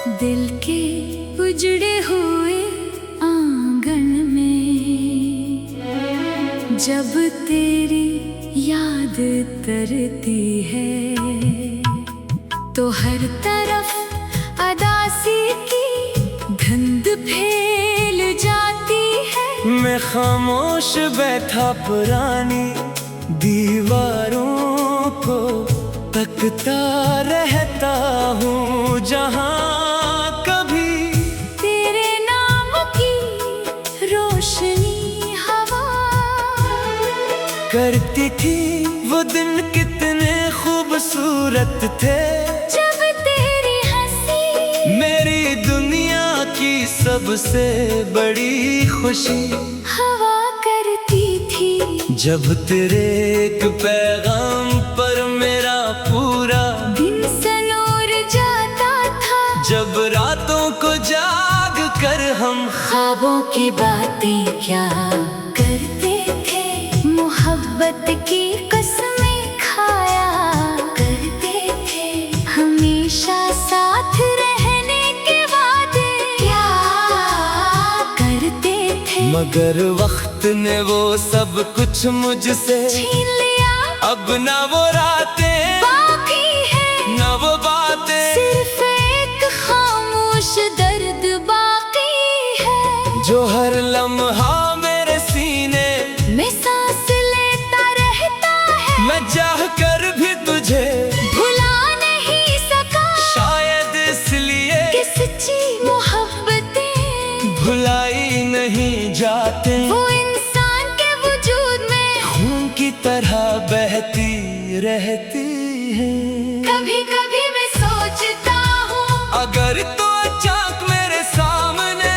दिल के उजड़े हुए आंगन में जब तेरी याद तरती है तो हर तरफ अदासी की धुंध फैल जाती है। मैं खामोश बैठा पुरानी दीवारों को तकता रहता हूँ, जहाँ कभी तेरे नाम की रोशनी हवा करती थी। वो दिन कितने खूबसूरत थे जब तेरी हंसी मेरी दुनिया की सबसे बड़ी खुशी हवा करती थी। जब तेरे एक पैगाम पर मेरा पूरा दिन सनोर जाता था, जब रातों को जाग कर हम ख्वाबों की बातें क्या करते थे, मोहब्बत की कसमें खाया करते थे, हमेशा साथ रहने के वादे क्या करते थे। मगर वक्त ने वो सब कुछ मुझसे छीन लिया, अब ना वो रातें बाकी है ना वो बातें, सिर्फ एक खामोश दर्द बाकी है जो हर लम्हा मेरे सीने में सांस लेता रहता है। मैं चाह कर भी तुझे भुला नहीं सका, शायद इसलिए कि सच्ची मोहब्बतें भुलाई नहीं जाते, वो इंसान के वजूद में खून की तरह बहती रहती है। कभी कभी मैं सोचता हूँ, अगर तो अचानक मेरे सामने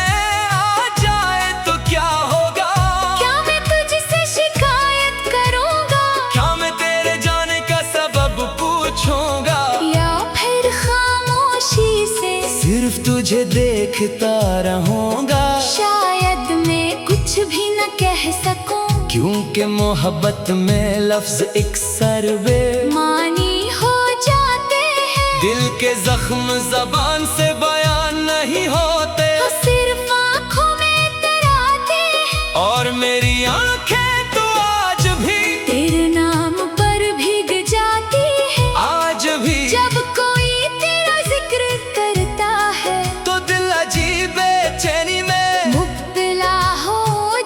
आ जाए तो क्या होगा, क्या मैं तुझसे शिकायत करूँगा, क्या मैं तेरे जाने का सबब पूछूंगा, या फिर खामोशी से सिर्फ तुझे देखता रहूंगा। शायद मैं कुछ भी न कह सकूं, क्योंकि मोहब्बत में लफ्ज एक सरवे मानी हो जाते हैं। दिल के जख्म जबान से बयान नहीं होते, तो सिर्फ आँखों में तराते हैं, और मेरी आंखें तो आज भी तेरे नाम पर भीग जाती है। आज भी जब कोई तेरा जिक्र करता है तो दिल अजीब बेचैनी में मुब्तला हो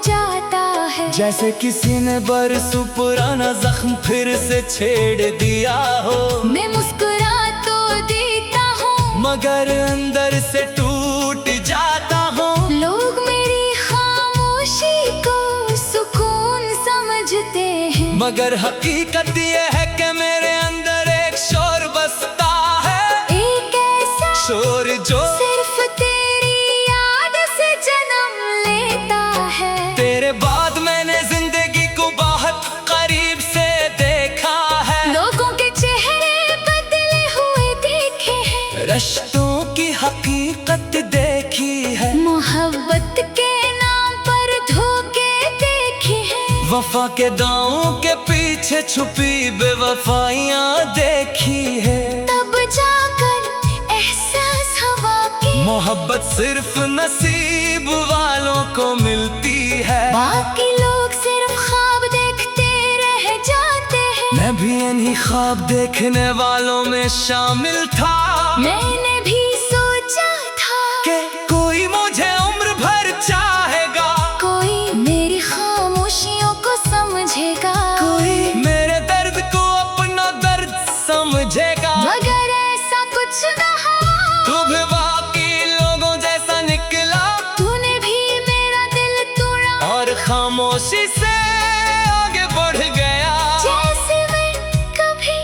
जाता है। जैसे किसी ने बरसों पुराना जख्म फिर से छेड़ दिया हो। मैं मुस्कुरा तो देता हूँ, मगर अंदर से टूट जाता हूँ। लोग मेरी खामोशी को सुकून समझते हैं, मगर हकीकत ये है कि मेरे अंदर एक शोर बसता है, एक ऐसा शोर जो सिर्फ तेरी याद से जन्म लेता है। तेरे बाद मैंने जिंदगी को बहुत करीब से देखा है, लोगों के चेहरे बदले हुए देखे हैं, रिश्तों की हकीकत देखी है, मोहब्बत के नाम पर धोखे देखे हैं, वफा के दांवों के पीछे छुपी बेवफाइयां देखी है। तब जाकर एहसास हुआ कि मोहब्बत सिर्फ नसीब वालों को मिलती है। बाकी लोग सिर्फ ख्वाब देखते रह जाते हैं। मैं भी इन्हीं ख्वाब देखने वालों में शामिल था, मैंने भी सोचा था कि कोई मुझे उम्र भर चाहेगा, कोई मेरी खामोशियों को समझेगा, कोई मेरे दर्द को अपना दर्द समझेगा। मगर ऐसा कुछ न हुआ। तू भी बाकी लोगों जैसा निकला, तूने भी मेरा दिल तोड़ा, और खामोशी से आगे बढ़ गया। जैसे मैं कभी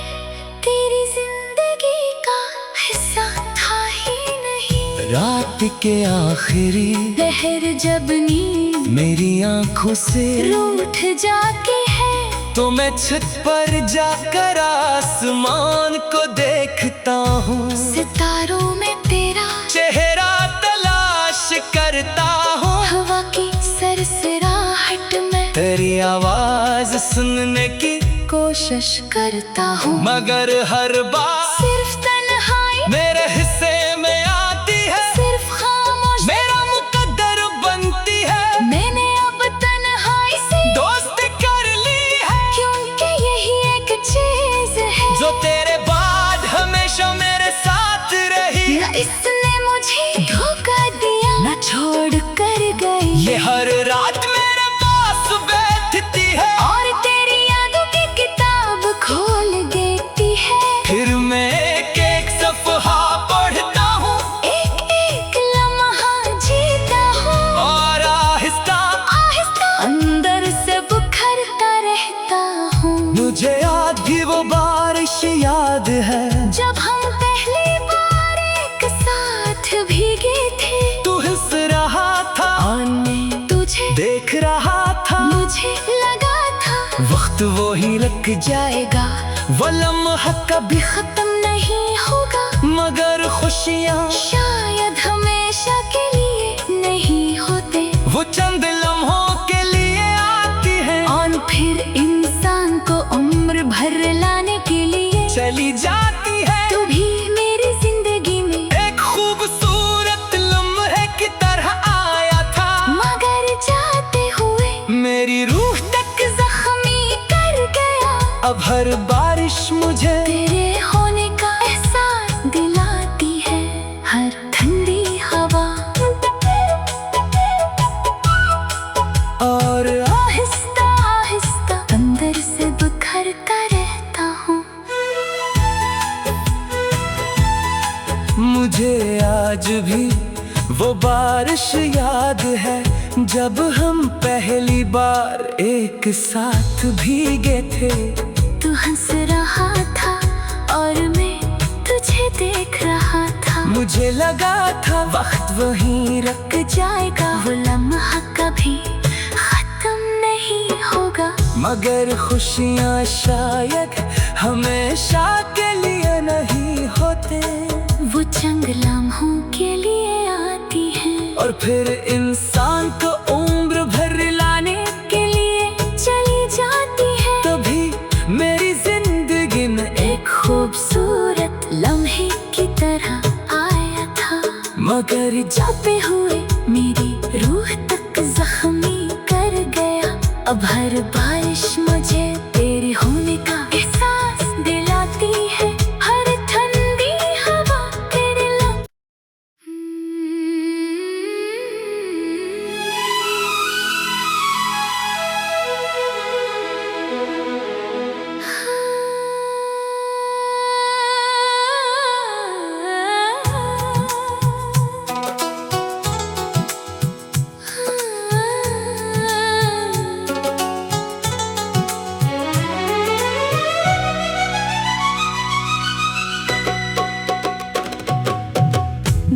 तेरी जिंदगी का हिस्सा था ही नहीं। रात के आखिरी लहर जब नींद मेरी आंखों से रूठ जाती है, तो मैं छत पर जाकर आसमान को देखता हूँ, सितारों में तेरा चेहरा तलाश करता हूँ। हवा की सरसराहट में तेरी आवाज सुनने की कोशिश करता हूँ, मगर हर बार सिर्फ तन्हाई मेरे हिस्से में आती इसने मुझे धोखा दिया, न छोड़ कर गई। ये हर रात मेरे पास बैठती है और तेरी यादों की किताब खोल देती है। फिर मैं एक एक सफ़हा पढ़ता हूँ, एक एक लम्हा जीता हूँ, और आहिस्ता आहिस्ता अंदर से बिखरता रहता हूँ। मुझे आज भी वो बारिश याद है जब हम पहली बार एक साथ भीगे थे। तू हंस रहा था और मैं तुझे देख रहा था, मुझे लगा था वक्त वो ही लग जाएगा, वो लम्हा कभी खत्म नहीं होगा। मगर खुशियाँ शायद हमेशा के लिए नहीं होते, वो चंद लम्हों के लिए आती है और फिर इंसान को उम्र भर लाने के लिए चली जाती है। तू भी मेरी जिंदगी में एक खूबसूरत लम्हे की तरह आया था, मगर जाते हुए मेरी रूह तक जख्मी कर गया। अब हर बारिश मुझे तेरे होने का एहसास दिलाती है हर ठंडी हवा, और आहिस्ता आहिस्ता अंदर से बिखरता रहता हूँ। मुझे आज भी वो बारिश याद है जब हम पहली बार एक साथ भीगे थे। तू हंस रहा था और मैं तुझे देख रहा था, मुझे लगा था वक्त वहीं रख जाएगा, वो लम्हा कभी खत्म नहीं होगा। मगर खुशियाँ शायद हमेशा के लिए नहीं होते, वो चंद लम्हों के लिए आती है और फिर इंसान को उम्र भर लाने के लिए चली जाती है। तभी मेरी जिंदगी में एक खूबसूरत लम्हे की तरह आया था, मगर जाते हुए मेरी रूह तक जख्मी कर गया। अब हर बारिश मुझे तेरे होने का एहसास दिलाती है हर ठंडी हवा तेरे लब।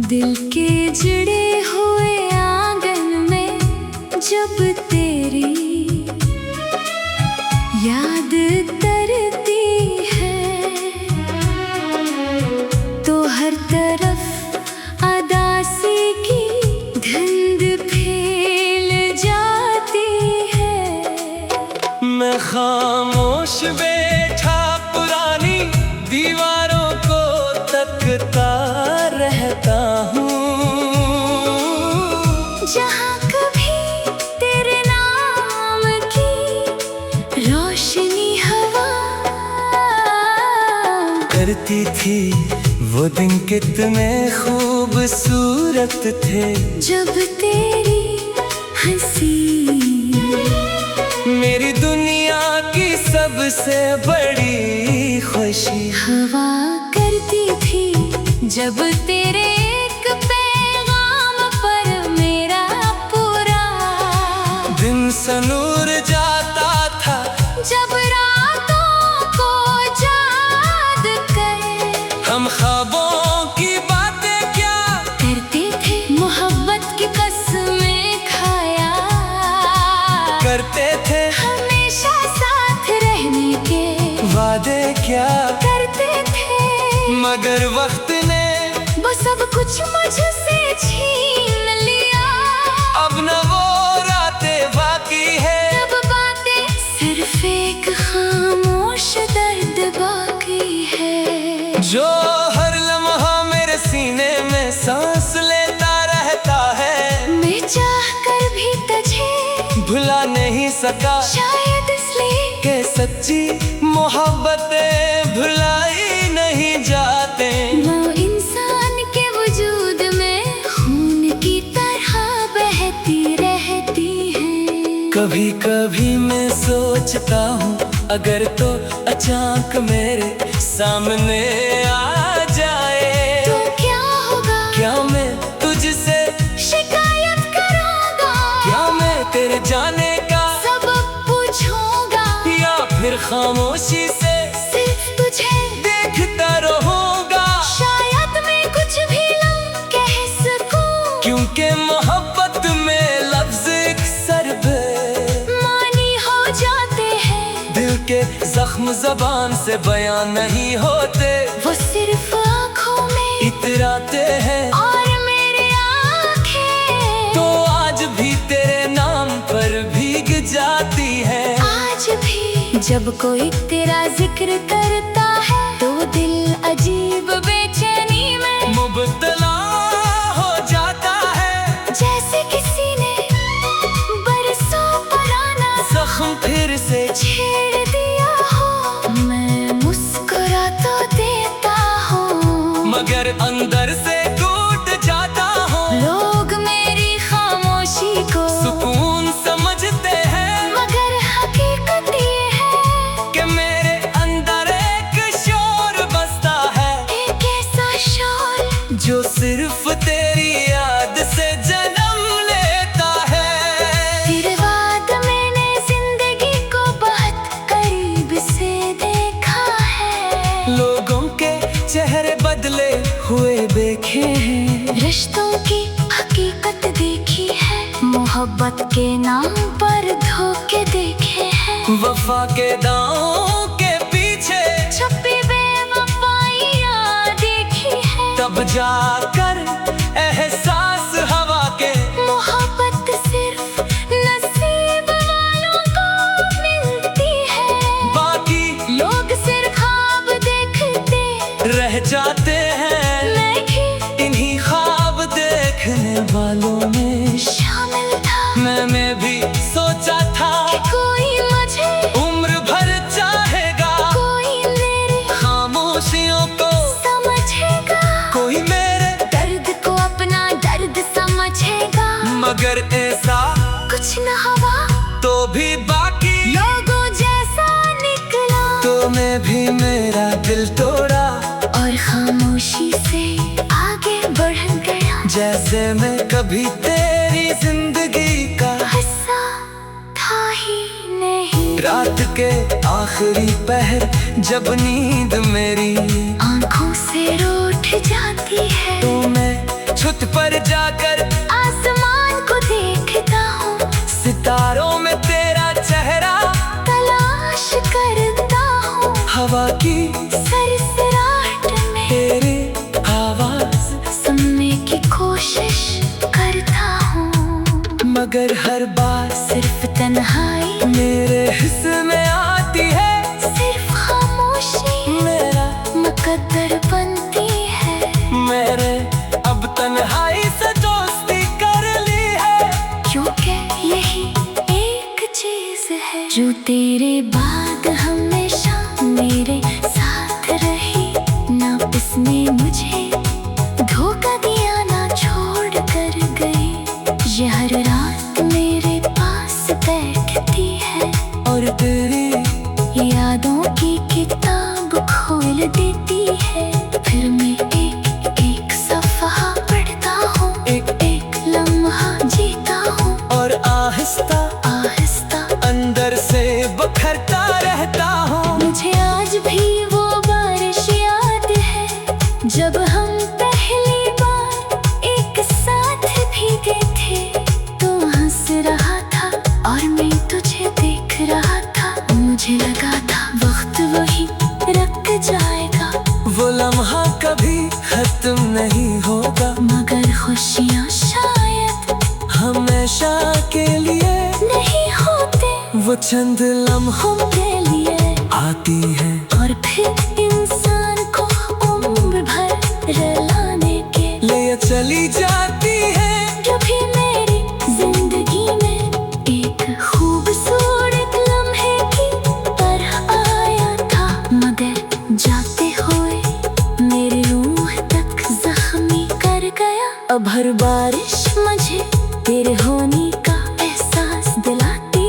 दिल के जुड़े हुए आंगन में जब तेरी याद तरती है, तो हर तरफ अदासी की धुंध फैल जाती है। मैं खामोश बैठा पुरानी दीवारों को तकता रहता हूँ, जहाँ कभी तेरे नाम की रोशनी हवा करती थी। वो दिन कितने खूबसूरत थे जब तेरी हंसी मेरी दुनिया की सबसे बड़ी खुशी हवा करती थी। जब तेरे एक पैगाम पर मेरा पूरा दिन सनूर जाता था, जब रातों को याद कर हम ख्वाबों की बातें क्या करते थे, मोहब्बत की कसमें खाया करते थे, हमेशा साथ रहने के वादे क्या करते थे। मगर वक्त ने वो सब कुछ मुझसे छीन लिया, अब न वो रातें बाकी है, अब बातें सिर्फ एक खामोश दर्द बाकी है। जो हर लम्हा मेरे सीने में सांस लेता रहता है। मैं चाह कर भी तुझे भुला नहीं सका, शायद इसलिए के सच्ची मोहब्बतें भुलाई नहीं जाते। वो इंसान के वजूद कभी कभी मैं सोचता हूँ अगर तो अचानक मेरे सामने आ जाए तो क्या होगा? क्या मैं तुझसे शिकायत करूंगा, क्या मैं तेरे जाने का सबब पूछूंगा, या फिर खामोशी से सिर्फ तुझे देखता रहूंगा? शायद मैं कुछ भी ना कह सकूं, क्योंकि मोहब्बत में लफ्ज अक्सर मानी हो जाते हैं। दिल के जख्म जबान से बयान नहीं होते, वो सिर्फ आँखों में इतराते हैं। और मेरे आँखें तो आज भी तेरे नाम पर भीग जाती है। आज भी जब कोई तेरा जिक्र करता है तो दिल अजीब बेचैनी में मुबतला हो जाता है, जैसे किसी ने बरसों पुराना जख्म फिर से छेड़ दिया हो। मैं मुस्कुरा तो देता हूँ, मगर अंदर से टूट जाता हूँ। लोग मेरी खामोशी को सुकून समझते हैं, मगर हकीकत ये है कि मेरे अंदर एक शोर बसता है, एक ऐसा शोर जो सिर्फ तेरी याद से जन्म लेता है। तेरे बाद मैंने जिंदगी को बहुत करीब से देखा है। लोगों के चेहरे बदले हुए देखे हैं, रिश्तों की हकीकत देखी है, मोहब्बत के नाम पर धोखे देखे हैं। वफा के दांवों के पीछे छुपी बेवफाइयाँ देखी है, तब जाकर एहसास हवा के मोहब्बत सिर्फ नसीब वालों को मिलती है। बाकी लोग सिर्फ ख्वाब देखते रह जाते हैं, मैं भी इन्हीं ख्वाब देखने वालों में शामिल था। मैंने भी सोचा था कोई मुझे उम्र भर चाहेगा, कोई मेरे खामोशियों को समझेगा, कोई मेरे, दर्द को अपना दर्द समझेगा। मगर ऐसा कुछ न हुआ तो भी बाकी लोगों जैसा निकला, तो मैं भी मेरा दिल तोड़ा और खामोशी से आगे बढ़ गया। जैसे मैं कभी तेरी जिंदगी का हिस्सा था ही नहीं। रात के आखिरी पहर जब नींद मेरी आंखों से रूठ जाती है, तो मैं छत पर जाकर आसमान को देखता हूँ, सितारों में तेरा चेहरा तलाश करता हूँ। हवा की सरसराहट में तेरी आवाज सुनने की कोशिश करता हूँ, मगर हर बार सिर्फ तन्हाई, मेरे हिस्से में आती है। सिर्फ खामोशी मेरा मुकद्दर बनती है। मेरे अब तन्हाई से दोस्ती कर ली है, क्योंकि यही एक चीज है जो तेरे बाद हमेशा मेरे साथ रही। ना इसने मुझे धोखा दिया, ना छोड़ कर गई। ये हर रात मेरे पास बैठती है और तेरी यादों की किताब खोल देती है। फिर मैं एक एक सफ़हा पढ़ता हूँ, एक एक लम्हा जीता हूँ, और आहिस्ता आहिस्ता अंदर से बखरता रहता हूँ। मुझे आज भी वो बारिश याद है जब हम पहली बार एक साथ भीगे थे। तो हंस रहा था और मैं तुझे देख रहा था, मुझे लगा था वक्त वही रुक जाएगा, वो लम्हा कभी खत्म नहीं होगा, मगर खुशियाँ शायद हमेशा के लिए नहीं होते, वो चंद लम्हों के लिए आती है। और फिर इंसान को उम्र भर रुलाने के ले चली जाती है। जो भी मेरी जिंदगी में एक खूबसूरत लम्हे की तरह आया था, मगर जाते हुए मेरी रूह तक जख्मी कर गया। अब हर बारिश मुझे तेरे होने का एहसास दिलाती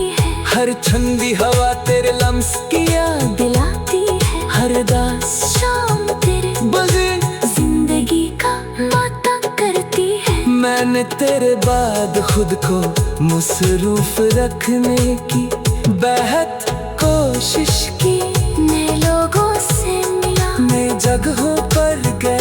हर ठंडी हवा तेरे लम्स की याद दिलाती है, हर दास शाम तेरे बजे जिंदगी का वादा करती है। मैंने तेरे बाद खुद को मसरूफ रखने की बेहद कोशिश की। नए लोगों से मिला, नई जगहों पर गया,